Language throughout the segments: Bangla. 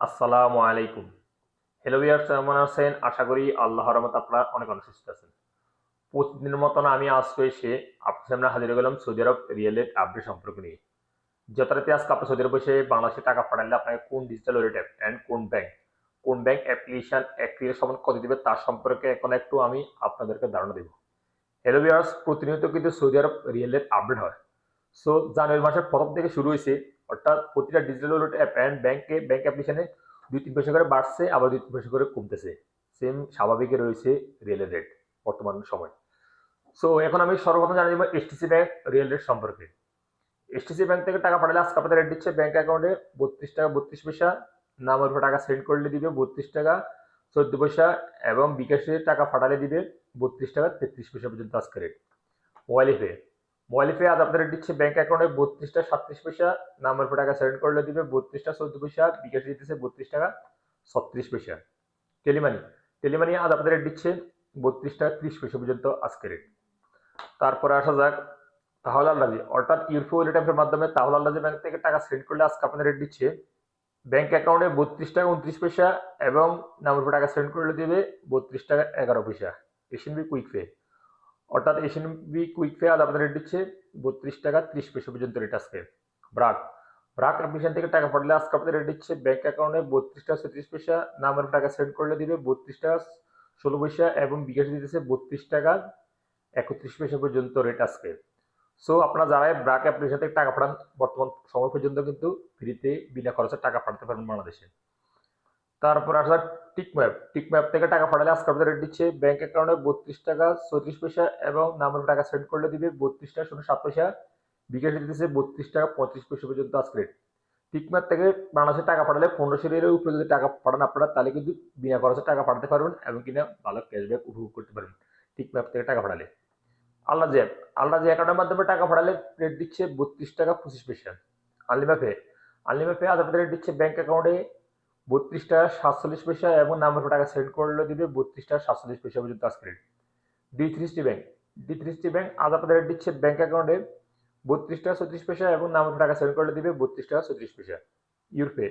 আসসালামু আলাইকুম। হ্যালো ভিউয়ার্স, কেমন আছেন? আশা করি আল্লাহর রহমতে আপনারা অনেক অনেক সুস্থ আছেন। প্রতিদিনের মতন আমি আজকে এসে আপনার সামনে হাজির হয়ে গেলাম সৌদি আরব রিয়েলের আপডেট সম্পর্ক নিয়ে। যথারীতি আজকে আপনি সৌদি আরব বসে বাংলাদেশে টাকা পাঠালে আপনাকে কোন ডিজিটাল ওয়ালেট অ্যাপ অ্যান্ড কোন ব্যাংক অ্যাপ্লিকেশন অ্যাক্টিভের সময় কত দিবে তার সম্পর্কে এখন একটু আমি আপনাদেরকে ধারণা দেব। হ্যালো ভিউয়ার্স, প্রতিনিয়ত কিন্তু সৌদি আরব রিয়েলের আপডেট হয়। সো জানুয়ারি মাসের প্রথম থেকে শুরু হয়েছে, অর্থাৎ প্রতিটা digital wallet app and bank অ্যাপ্লিকেশনে 2-3 পয়সা করে বাড়ছে, আবার 2-3 পয়সা করে কমতেছে। সেম স্বাভাবিকই রয়েছে রিয়েলের রেট বর্তমান সময়। সো এখন আমি সর্বপ্রথম জানিয়ে দেবো এসটিসি ব্যাংক রিয়েল রেট সম্পর্কে। এসটিসি ব্যাংক থেকে টাকা পাঠালে আজকে আপনাদের রেট দিচ্ছে ব্যাংক অ্যাকাউন্টে 32 টাকা 32 পয়সা, নামের উপর টাকা সেন্ড করলে দিবে 32 টাকা 14 পয়সা, এবং বিকাশে টাকা পাঠালে দিবে 32 টাকা 33 পয়সা পর্যন্ত আজকে rate. Mobile pay mobile pay আজ আপনাদের দিচ্ছে ব্যাংক অ্যাকাউন্টে 32 টাকা 37 পয়সা, নামের উপর টাকা সেন্ড করলে দিবে 32 টাকা 14 পয়সা, বিকাশে দিতেছে 32 টাকা 36 পয়সা। টেলিমানি টেলিমানি আজ আপনাদের রেট দিচ্ছে 32 টাকা 30 পয়সা পর্যন্ত আজকে রেট। তারপরে আসা যাক তাহলে আল্লাজি, অর্থাৎ ইউরপো ওয়ালেট অ্যাপের মাধ্যমে তাহলে আল্লাজি ব্যাংক থেকে টাকা সেন্ড করলে আজকে আপনাদের রেট দিচ্ছে ব্যাংক অ্যাকাউন্টে 32 টাকা 29 পয়সা, এবং নামের উপর টাকা সেন্ড করলে দিবে 32 টাকা 11 পয়সা। এশিয়ান কুইক পে, অর্থাৎ এশিয়ান কুইক পে আজ আপনাদের রেট দিচ্ছে 32 টাকা 30 পয়সা পর্যন্ত রেট আজকে। ব্রাক ব্রাক অ্যাপ্লিকেশন থেকে টাকা পাঠালে আজকে আপনাদের রেট দিচ্ছে ব্যাংক অ্যাকাউন্টে 32 টাকা 36 পয়সা, নামের টাকা সেন্ড করলে দিবে 32 টাকা 16 পয়সা, এবং বিকাশ দিতেছে 32 টাকা 31 পয়সা পর্যন্ত রেট আজকে। সো আপনারা যারা ব্রাক অ্যাপ্লিকেশন থেকে টাকা পাঠান বর্তমান সময় পর্যন্ত কিন্তু ফ্রিতে বিনা খরচে টাকা পাঠাতে পারেন বাংলাদেশে। তারপর আসা টিকম্যাপ থেকে টাকা পাঠালে আজকে আপনাদের রেট দিচ্ছে ব্যাংক অ্যাকাউন্টে 32 টাকা 34 পয়সা, এবং নামের টাকা সেন্ড করলে দিবে 32 টাকা 07 পয়সা, বিকাশ দিতেছে 32 টাকা 35 পয়সা পর্যন্ত আজকে রেট। টিকম্যাপ থেকে বাংলাদেশে টাকা পাঠালে 1500 রিয়ালের উপরে যদি টাকা পাঠান আপনারা, তাহলে কিন্তু বিনা খরচে টাকা পাঠাতে পারবেন এবং কিনা ভালো ক্যাশব্যাক উপভোগ করতে পারবেন টিকম্যাপ থেকে টাকা পাঠালে। আল্লাহ জ্যাব আল্লাহ জি অ্যাকাউন্টের মাধ্যমে টাকা পাঠালে রেট দিচ্ছে 32 টাকা 25 পয়সা। আনলিমাপে আনলিমাপে আজ আপনাদের রেট দিচ্ছে ব্যাংক অ্যাকাউন্টে 32 টাকা 47 পয়সা, এবং নামের উপর টাকা সেন্ড করলে দিবে 32 টাকা 47 পয়সা পর্যন্ত আজকে রেট। ডি3 ব্যাংক আজ আপনাদের রেট দিচ্ছে ব্যাংক অ্যাকাউন্টে 32 টাকা 36 পয়সা, এবং নামের উপর টাকা সেন্ড করলে দিবে 32 টাকা 36 পয়সা। ইউরপে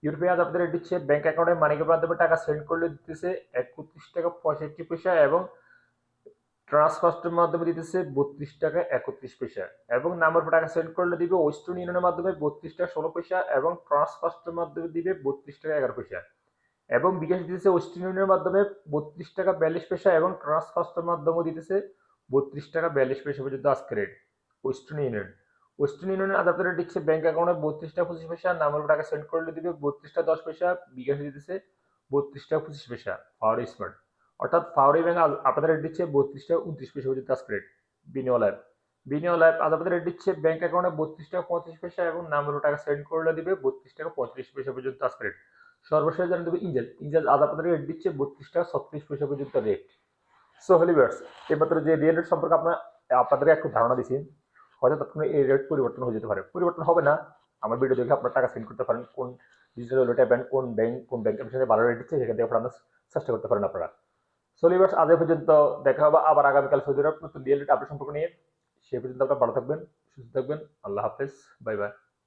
ইউরপে আজ আপনাদের রেট দিচ্ছে ব্যাংক অ্যাকাউন্টে মানিকের মাধ্যমে টাকা সেন্ড করলে দিতেছে 31 টাকা 65 পয়সা, এবং ট্রান্সফার্স্টের মাধ্যমে দিতেছে 32 টাকা 31 পয়সা, এবং নাম্বার টাকা সেন্ড করলে দিবে ওয়েস্টার্ন ইউনিয়নের মাধ্যমে 32 টাকা 16 পয়সা, এবং ট্রান্সফার্স্টের মাধ্যমে দিবে 32 টাকা 11 পয়সা, এবং বিকাশ দিতেছে ওয়েস্টার্ন ইউনিয়নের মাধ্যমে 32 টাকা 42 পয়সা, এবং ট্রান্সফার্স্টের মাধ্যমে দিতেছে 32 টাকা 42 পয়সা পর্যন্ত আজকে রেট। ওয়েস্টার্ন ইউনিয়ন আজ আপনারা দিচ্ছে ব্যাংক অ্যাকাউন্টে 32 টাকা 25 পয়সা, নামের টাকা সেন্ড করলে দিবে 32 টাকা 10 পয়সা, বিকাশ দিতেছে 32 টাকা 25 পয়সা। পাওয়ার স্মার্ট, অর্থাৎ ফাওয়ারি ব্যাংক আজ আপনাদের রেট দিচ্ছে 32 টাকা 29 পয়সা পর্যন্ত আজকে রেট। বিনিয়োগ আজ আপনাদের রেট দিচ্ছে ব্যাংক অ্যাকাউন্টে 32 টাকা 35 পয়সা, এবং নামের টাকা সেন্ড করলে দিবে 32 টাকা 35 পয়সা পর্যন্ত আজকে রেট। সর্বশেষ জানিয়ে দেবো ইনজেল আজ আপনাদের রেট দিচ্ছে 32 টাকা 36 পয়সা পর্যন্ত রেট। সো হলিভার্স, এইমাত্র যে রিয়েল রেট সম্পর্কে আপনাদেরকে একটু ধারণা দিচ্ছি, হয়তো তৎক্ষণে এই রেট পরিবর্তন হয়ে যেতে পারে, পরিবর্তন হবে না। আমার ভিডিও দেখে আপনার টাকা সেন্ড করতে পারেন কোন ডিজিটাল ওয়ালেট ব্যাংক কোন ব্যাংক ভালো রেট দিচ্ছে, সেখান থেকে আপনারা চেষ্টা করতে পারেন আপনারা। সলিভার্স, আজ পর্যন্ত দেখা হবে আবার আগামীকাল সৌদি আরব নতুন রিয়েল রেট আপডেট সম্পর্ক নিয়ে। সে পর্যন্ত আপনারা ভালো থাকবেন, সুস্থ থাকবেন। আল্লাহ হাফেজ, বাই বাই।